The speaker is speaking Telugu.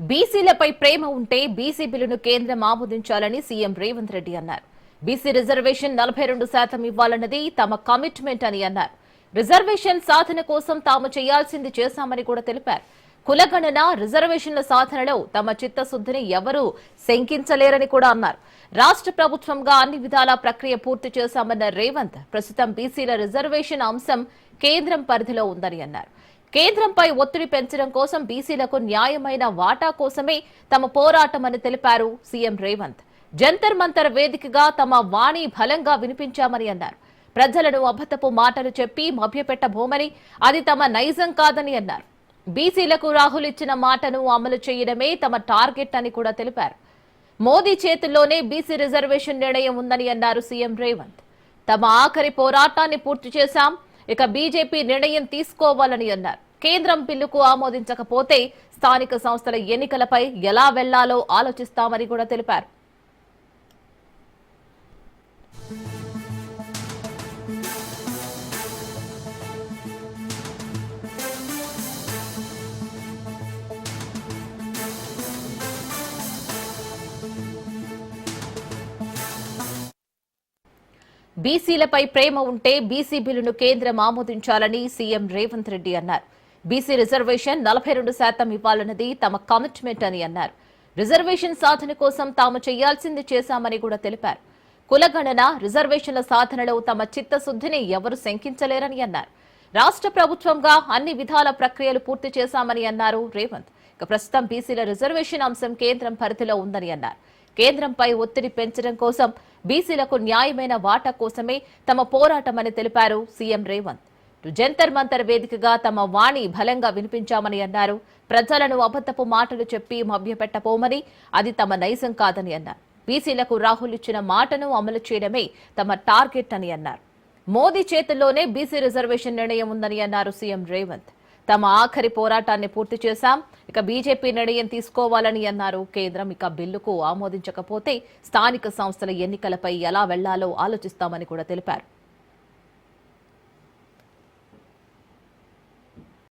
బీసీలపై ప్రేమ ఉంటే బీసీ బిల్లును కేంద్రం ఆమోదించాలని సీఎం రేవంత్ రెడ్డి అన్నారు. బీసీ రిజర్వేషన్ 42% ఇవ్వాలన్నది తమ కమిట్మెంట్ అని అన్నారు. రిజర్వేషన్ సాధన కోసం తాము చేయాల్సింది చేశామని కూడా తెలిపారు. కులగణన రిజర్వేషన్ల సాధనలో తమ చిత్తశుద్ధిని ఎవరూ శంకించలేరని కూడా అన్నారు. రాష్ట్ర ప్రభుత్వంగా అన్ని విధాల ప్రక్రియ పూర్తి చేశామన్న రేవంత్ ప్రస్తుతం బీసీల రిజర్వేషన్ అంశం కేంద్రం పరిధిలో ఉందని అన్నారు. కేంద్రంపై ఒత్తిడి పెంచడం కోసం బీసీలకు న్యాయమైన వాటా కోసమే తమ పోరాటమని తెలిపారు సీఎం రేవంత్. జంతర్ మంతర్ వేదికగా తమ వాణి బలంగా వినిపించామని అన్నారు. ప్రజలను అబద్ధపు మాటలు చెప్పి మభ్యపెట్టబోమని, అది తమ నైజం కాదని అన్నారు. బీసీలకు రాహుల్ ఇచ్చిన మాటను అమలు చేయడమే తమ టార్గెట్ అని కూడా తెలిపారు. మోదీ చేతుల్లోనే బీసీ రిజర్వేషన్ నిర్ణయం ఉందని అన్నారు సీఎం రేవంత్. తమ ఆఖరి పోరాటాన్ని పూర్తి చేశాం, ఇక బీజేపీ నిర్ణయం తీసుకోవాలని అన్నారు. కేంద్రం బిల్లుకు ఆమోదించకపోతే స్థానిక సంస్థల ఎన్నికలపై ఎలా వెళ్లాలో ఆలోచిస్తామని కూడా తెలిపారు. బీసీలపై ప్రేమ ఉంటే బీసీ బిల్లును కేంద్రం ఆమోదించాలని సీఎం రేవంత్ రెడ్డి అన్నారు. బీసీ రిజర్వేషన్ 42% ఇవ్వాలన్నది తమ కమిట్మెంట్ అని అన్నారు. రిజర్వేషన్ సాధన కోసం తాము చేయాల్సింది చేశామని కూడా తెలిపారు. కులగణన రిజర్వేషన్ల సాధనలో తమ చిత్తశుద్ధిని ఎవరు శంకించలేరని అన్నారు. రాష్ట్ర ప్రభుత్వంగా అన్ని విధాల ప్రక్రియలు పూర్తి చేశామని అన్నారు రేవంత్. ఇక ప్రస్తుతం బీసీల రిజర్వేషన్ అంశం కేంద్రం పరిధిలో ఉందని అన్నారు. కేంద్రంపై ఒత్తిడి పెంచడం కోసం బీసీలకు న్యాయమైన వాటా కోసమే తమ పోరాటమని తెలిపారు సీఎం రేవంత్. జంతర్ మంతర్ వేదికగా తమ వాణి బలంగా వినిపించామని అన్నారు. ప్రజలను అబద్ధపు మాటలు చెప్పి మభ్యపెట్టబోమని, అది తమ నైజం కాదని అన్నారు. బీసీలకు రాహుల్ ఇచ్చిన మాటను అమలు చేయడమే తమ టార్గెట్ అని అన్నారు. మోదీ చేతుల్లోనే బీసీ రిజర్వేషన్ నిర్ణయం ఉందని అన్నారు సీఎం రేవంత్. తమ ఆఖరి పోరాటాన్ని పూర్తి చేశాం, ఇక బీజేపీ నిర్ణయం తీసుకోవాలని అన్నారు. కేంద్రం ఇక బిల్లుకు ఆమోదించకపోతే స్థానిక సంస్థల ఎన్నికలపై ఎలా వెళ్లాలో ఆలోచిస్తామని కూడా తెలిపారు.